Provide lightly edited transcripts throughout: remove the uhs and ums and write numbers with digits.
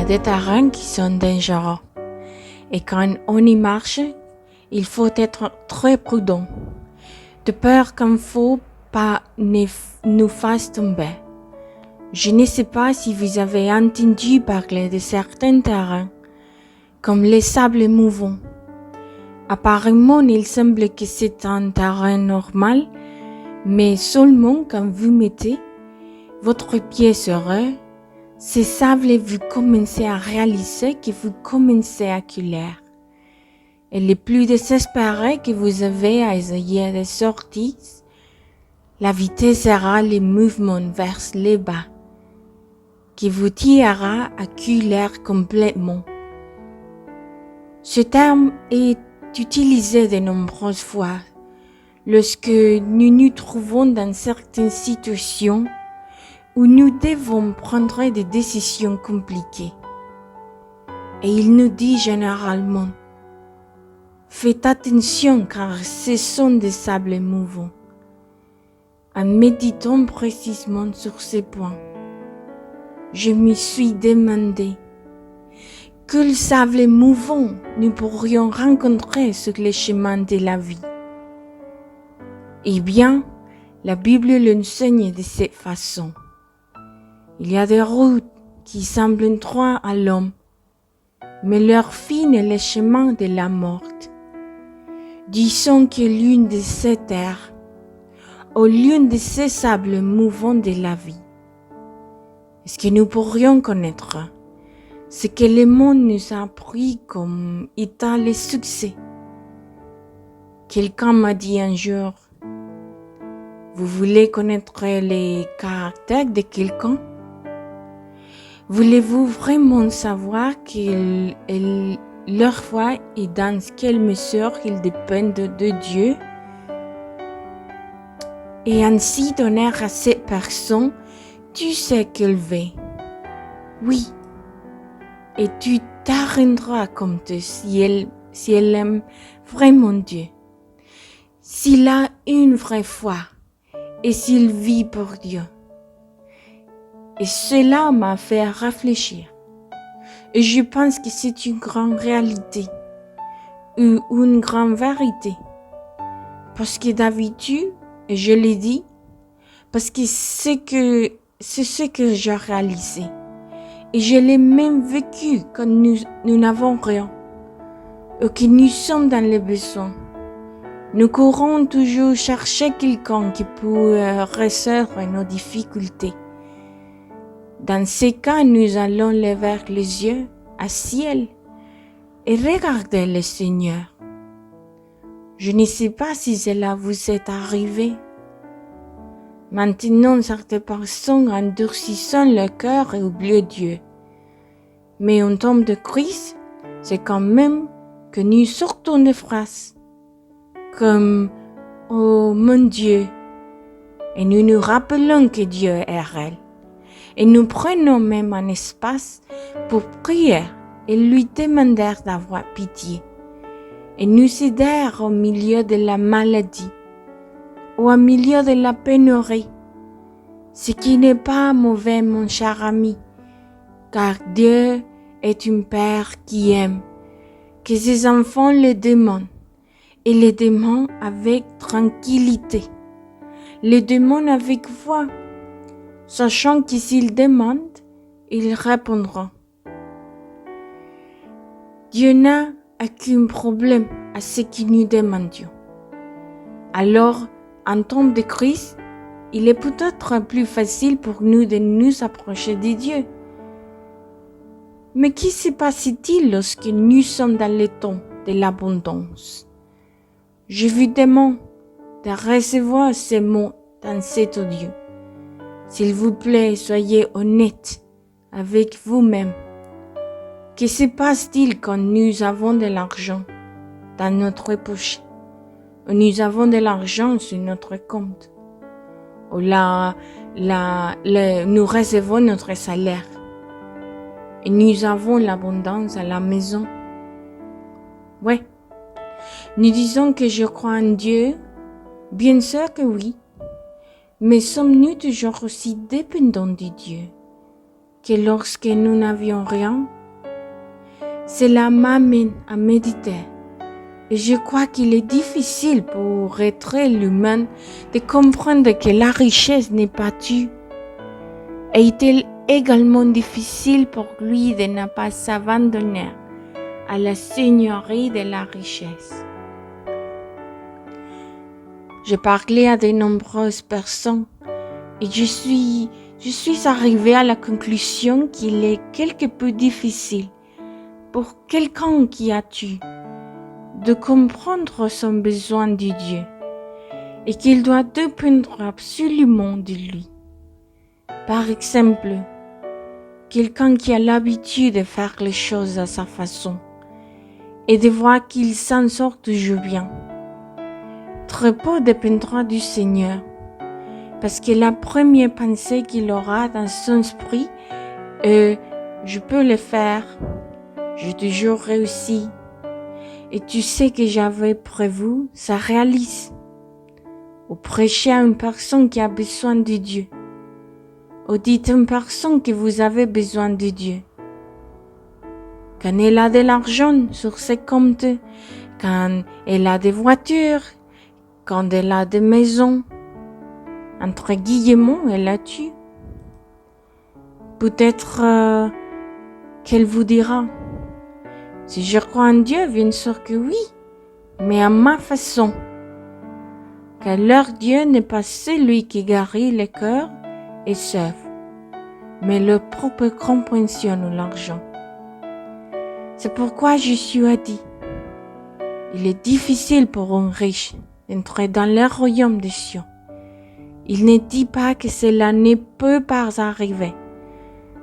des terrains qui sont dangereux. Et quand on y marche, il faut être très prudent, de peur qu'il ne faut pas nous fasse tomber. Je ne sais pas si vous avez entendu parler de certains terrains, comme les sables mouvants. Apparemment, il semble que c'est un terrain normal, mais seulement quand vous mettez votre pied sur eux, ces sables vous commencez à réaliser que vous commencez à couler. Et le plus désespéré que vous avez à essayer de sortir, la vitesse sera le mouvement vers le bas, qui vous tirera à couler complètement. Ce terme est utilisé de nombreuses fois lorsque nous nous trouvons dans certaines situations où nous devons prendre des décisions compliquées. Et il nous dit généralement, faites attention car ce sont des sables mouvants. En méditant précisément sur ces points, je me suis demandé quels sables mouvants nous pourrions rencontrer sur le chemin de la vie. Eh bien, la Bible l'enseigne de cette façon. Il y a des routes qui semblent droites à l'homme, mais leur fin est le chemin de la mort. Disons que l'une de ces terres, ou l'une de ces sables mouvants de la vie, est-ce que nous pourrions connaître ce que le monde nous a appris comme étant le succès? Quelqu'un m'a dit un jour, vous voulez connaître les caractères de quelqu'un? Voulez-vous vraiment savoir leur foi et dans quelle mesure ils dépendent de Dieu? Et ainsi donner à cette personne tout ce qu'elle veut. Oui. Et tu t'arrêteras compte si elle aime vraiment Dieu. S'il a une vraie foi et s'il vit pour Dieu. Et cela m'a fait réfléchir. Et je pense que c'est une grande réalité ou une grande vérité. Parce que d'habitude, et je l'ai dit, parce que c'est ce que j'ai réalisé. Et je l'ai même vécu quand nous n'avons rien, ou que nous sommes dans le besoin. Nous courons toujours chercher quelqu'un qui peut résoudre nos difficultés. Dans ces cas, nous allons lever les yeux au ciel et regarder le Seigneur. Je ne sais pas si cela vous est arrivé. Maintenant, certaines personnes endurcissent le cœur et oublient Dieu. Mais en temps de crise, c'est quand même que nous sortons des phrases comme « Oh mon Dieu » et nous nous rappelons que Dieu est réel. Et nous prenons même un espace pour prier et lui demander d'avoir pitié. Et nous aider au milieu de la maladie ou au milieu de la pénurie. Ce qui n'est pas mauvais, mon cher ami, car Dieu est un Père qui aime, que ses enfants le demandent, et le demandent avec tranquillité, le demandent avec foi, sachant que s'ils demandent, il répondra. Dieu n'a aucun problème à ce que nous demandions. Alors, en temps de crise, il est peut-être plus facile pour nous de nous approcher de Dieu. Mais qui se passe-t-il lorsque nous sommes dans le temps de l'abondance? Je vous demande de recevoir ces mots dans cet audio. S'il vous plaît, soyez honnête avec vous-même. Que se passe-t-il quand nous avons de l'argent dans notre poche? Ou nous avons de l'argent sur notre compte? Ou nous recevons notre salaire? Et nous avons l'abondance à la maison? Ouais. Nous disons que je crois en Dieu. Bien sûr que oui. Mais sommes-nous toujours aussi dépendants de Dieu que lorsque nous n'avions rien, Cela m'amène à méditer. Et je crois qu'il est difficile pour être l'humain de comprendre que la richesse n'est pas tue. Et il est également difficile pour lui de ne pas s'abandonner à la seigneurie de la richesse. J'ai parlé à de nombreuses personnes et je suis arrivée à la conclusion qu'il est quelque peu difficile pour quelqu'un qui a tué de comprendre son besoin de Dieu et qu'il doit dépendre absolument de lui. Par exemple, quelqu'un qui a l'habitude de faire les choses à sa façon et de voir qu'il s'en sort toujours bien. Très peu dépendra du Seigneur parce que la première pensée qu'il aura dans son esprit est « je peux le faire, j'ai toujours réussi ». Et tu sais que j'avais prévu, ça réalise. Ou prêcher à une personne qui a besoin de Dieu. Ou dites à une personne que vous avez besoin de Dieu. Quand elle a de l'argent sur ses comptes, quand elle a des voitures, quand elle a des maisons, entre guillemets, elle a tué. Peut-être qu'elle vous dira, si je crois en Dieu, bien sûr que oui, mais à ma façon. Car leur Dieu n'est pas celui qui guérit le cœur et sauve, mais leur propre compréhension ou l'argent. C'est pourquoi Jésus a dit, il est difficile pour un riche d'entrer dans le royaume des cieux. Il ne dit pas que cela ne peut pas arriver,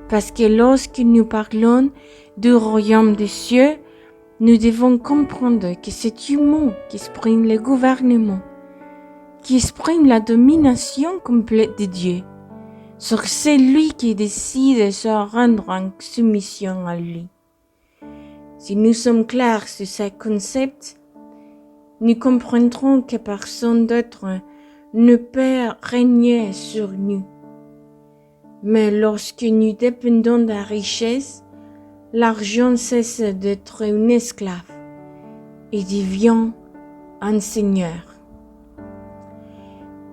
parce que lorsque nous parlons du royaume des cieux, nous devons comprendre que c'est humain qui exprime le gouvernement, qui exprime la domination complète de Dieu sur celui qui décide de se rendre en soumission à lui. Si nous sommes clairs sur ce concept, nous comprendrons que personne d'autre ne peut régner sur nous. Mais lorsque nous dépendons de la richesse, l'argent cesse d'être un esclave et devient un seigneur.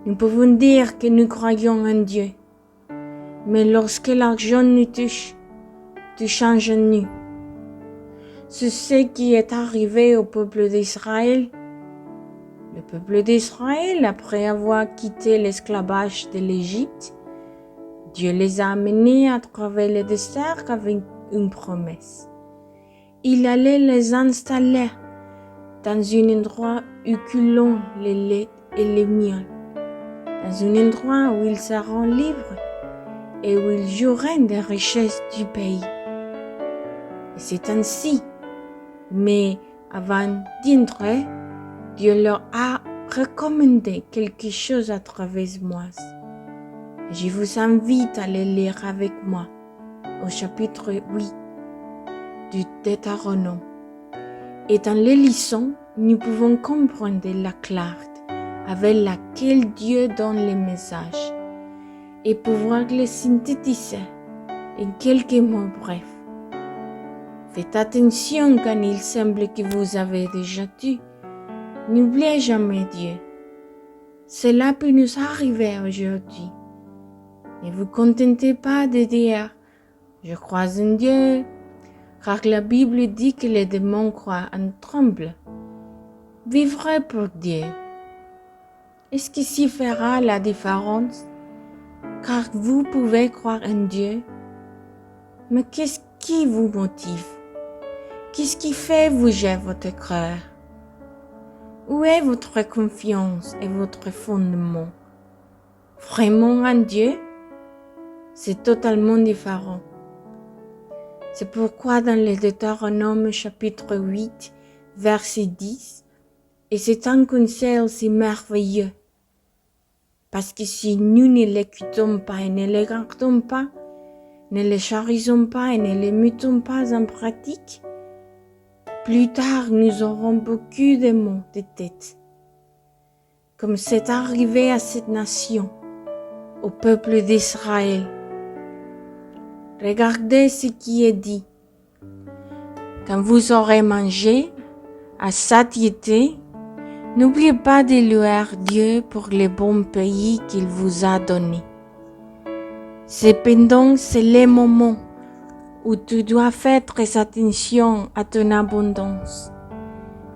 Nous pouvons dire que nous croyons en Dieu, mais lorsque l'argent nous touche, tout change en nous. C'est ce qui est arrivé au peuple d'Israël. Le peuple d'Israël, après avoir quitté l'esclavage de l'Égypte, Dieu les a amenés à travers le désert avec une promesse. Il allait les installer dans un endroit où coulent le lait et le miel, dans un endroit où ils seront libres et où ils joueront des richesses du pays. Et c'est ainsi. Mais avant d'entrer, Dieu leur a recommandé quelque chose à travers moi. Je vous invite à le lire avec moi au chapitre 8 du Deutéronome. Et dans les leçons, nous pouvons comprendre la clarté avec laquelle Dieu donne les messages et pouvoir les synthétiser en quelques mots brefs. Faites attention quand il semble que vous avez déjà tout. N'oubliez jamais Dieu. Cela peut nous arriver aujourd'hui. Ne vous contentez pas de dire « Je crois en Dieu », car la Bible dit que les démons croient en tremblent. Vivre pour Dieu. Est-ce que ça fera la différence? Car vous pouvez croire en Dieu. Mais qu'est-ce qui vous motive? Qu'est-ce qui fait bouger votre cœur? Où est votre confiance et votre fondement? Vraiment en Dieu? C'est totalement différent. C'est pourquoi dans le Deutéronome chapitre 8, verset 10, et c'est un conseil aussi merveilleux. Parce que si nous ne l'écoutons pas et ne le gardons pas, ne le chérissons pas et ne le mettons pas en pratique, plus tard nous aurons beaucoup de maux de tête. Comme c'est arrivé à cette nation, au peuple d'Israël. Regardez ce qui est dit. Quand vous aurez mangé à satiété, n'oubliez pas de louer Dieu pour le bon pays qu'il vous a donné. Cependant, c'est le moment où tu dois faire très attention à ton abondance.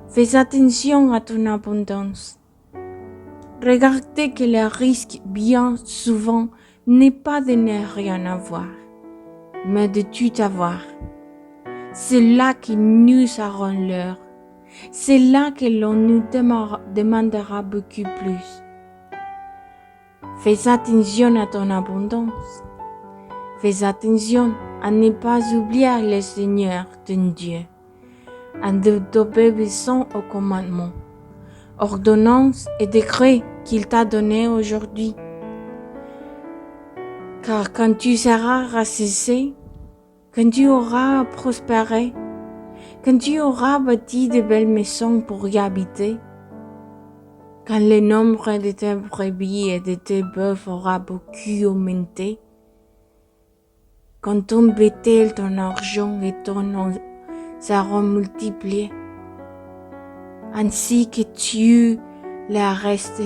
Fais attention à ton abondance. Regardez que le risque bien souvent n'est pas de ne rien avoir, mais de tout avoir. C'est là que nous aurons l'heure. C'est là que l'on nous demandera beaucoup plus. Fais attention à ton abondance. Fais attention à ne pas oublier le Seigneur ton Dieu, à d'obéissance aux commandements, ordonnances et décrets qu'il t'a donnés aujourd'hui. Car quand tu seras rassasié, quand tu auras prospéré, quand tu auras bâti de belles maisons pour y habiter, quand le nombre de tes brebis et de tes bœufs aura beaucoup augmenté, quand ton bétail, ton argent et ton nom seront multipliés, ainsi que tu les restes,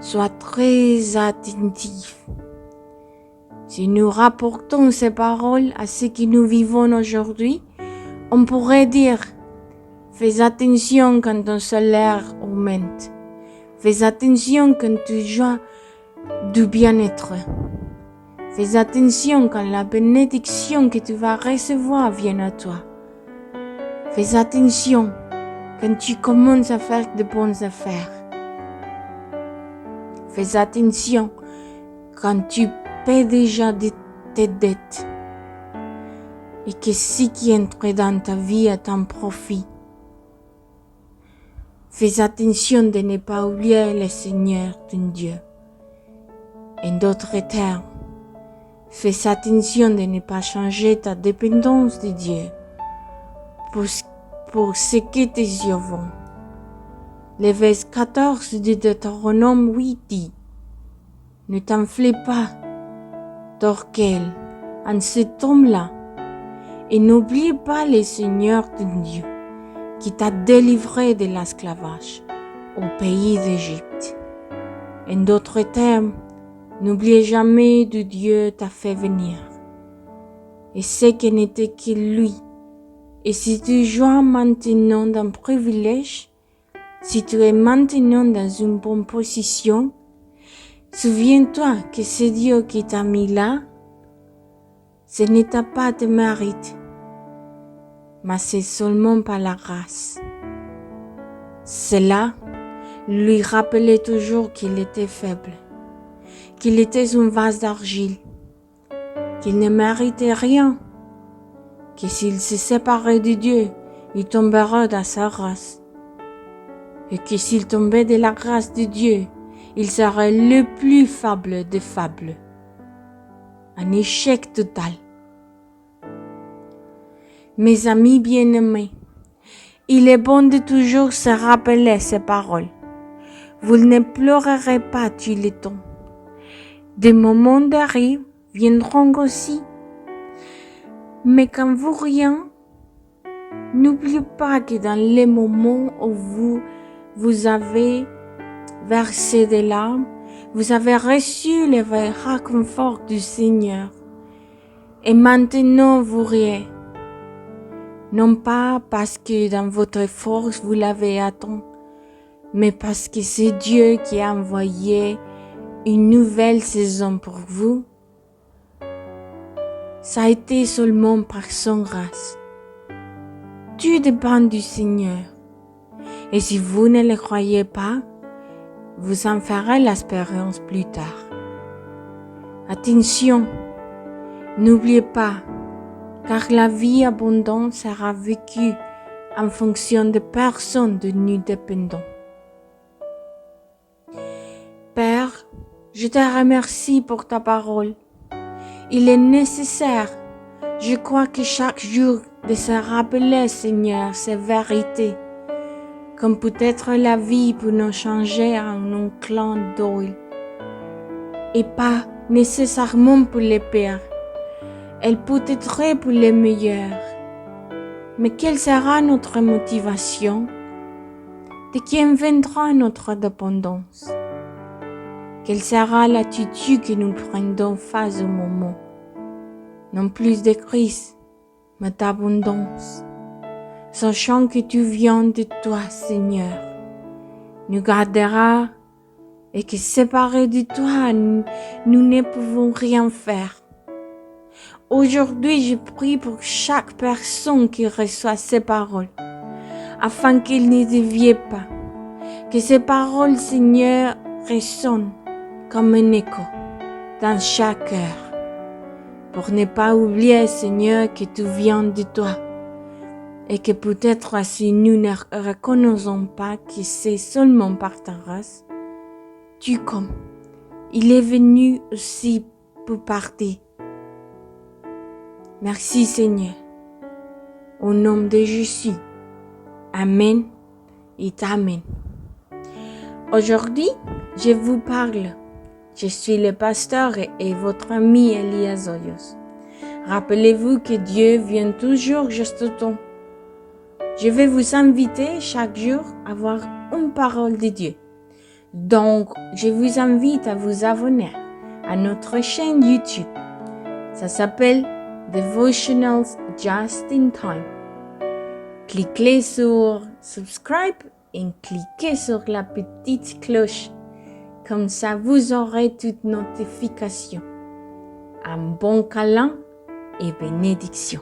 sois très attentif. Si nous rapportons ces paroles à ce que nous vivons aujourd'hui, on pourrait dire, fais attention quand ton salaire augmente. Fais attention quand tu jouis du bien-être. Fais attention quand la bénédiction que tu vas recevoir vient à toi. Fais attention quand tu commences à faire de bonnes affaires. Fais attention quand tu paies déjà tes dettes et que ce qui entre dans ta vie est un profit. Fais attention de ne pas oublier le Seigneur ton Dieu. En d'autres termes, fais attention de ne pas changer ta dépendance de Dieu pour ce que tes yeux voient. Le verset 14 de Deutéronome 8 dit, ne t'enfle pas d'orgueil en cet homme-là et n'oublie pas le Seigneur ton Dieu qui t'a délivré de l'esclavage au pays d'Égypte. En d'autres termes, n'oubliez jamais d'où Dieu t'a fait venir et ce qui n'était que lui. Et si tu jouis maintenant d'un privilège, si tu es maintenant dans une bonne position, souviens-toi que c'est Dieu qui t'a mis là. Ce n'était pas de mérite, mais c'est seulement par la grâce. Cela lui rappelait toujours qu'il était faible, qu'il était un vase d'argile, qu'il ne méritait rien, que s'il se séparait de Dieu, il tomberait dans sa grâce, et que s'il tombait de la grâce de Dieu, il serait le plus faible des faibles. Un échec total. Mes amis bien-aimés, il est bon de toujours se rappeler ces paroles. Vous ne pleurerez pas tout le temps. Des moments d'arrêt viendront aussi. Mais quand vous riez, n'oubliez pas que dans les moments où vous avez versé des larmes, vous avez reçu le vrai réconfort du Seigneur. Et maintenant vous riez. Non pas parce que dans votre force vous l'avez atteint, mais parce que c'est Dieu qui a envoyé une nouvelle saison pour vous. Ça a été seulement par son grâce. Tout dépend du Seigneur. Et si vous ne le croyez pas, vous en ferez l'expérience plus tard. Attention, n'oubliez pas, car la vie abondante sera vécue en fonction de personnes de nous dépendants. Père, je te remercie pour ta parole. Il est nécessaire, je crois que chaque jour, de se rappeler, Seigneur, ces vérités, comme peut-être la vie peut nous changer en un clin d'œil, et pas nécessairement pour les pires. Elle peut être pour les meilleurs. Mais quelle sera notre motivation? De qui viendra notre dépendance? Quelle sera l'attitude que nous prendrons face au moment? Non plus de crise, mais d'abondance. Sachant que tu viens de toi, Seigneur, nous gardera et que séparés de toi, nous ne pouvons rien faire. Aujourd'hui, je prie pour chaque personne qui reçoit ces paroles, afin qu'elle ne dévie pas, que ces paroles, Seigneur, résonnent comme un écho dans chaque cœur, pour ne pas oublier, Seigneur, que tu viens de toi, et que peut-être si nous ne reconnaissons pas que c'est seulement par ta grâce, tu comme il est venu aussi pour partir. Merci Seigneur. Au nom de Jésus. Amen et Amen. Aujourd'hui, je vous parle. Je suis le pasteur et votre ami Elias Hoyos. Rappelez-vous que Dieu vient toujours juste au temps. Je vais vous inviter chaque jour à voir une parole de Dieu. Donc, je vous invite à vous abonner à notre chaîne YouTube. Ça s'appelle Devotionals Just in Time. Cliquez sur Subscribe et cliquez sur la petite cloche. Comme ça, vous aurez toutes notifications. Un bon câlin et bénédiction.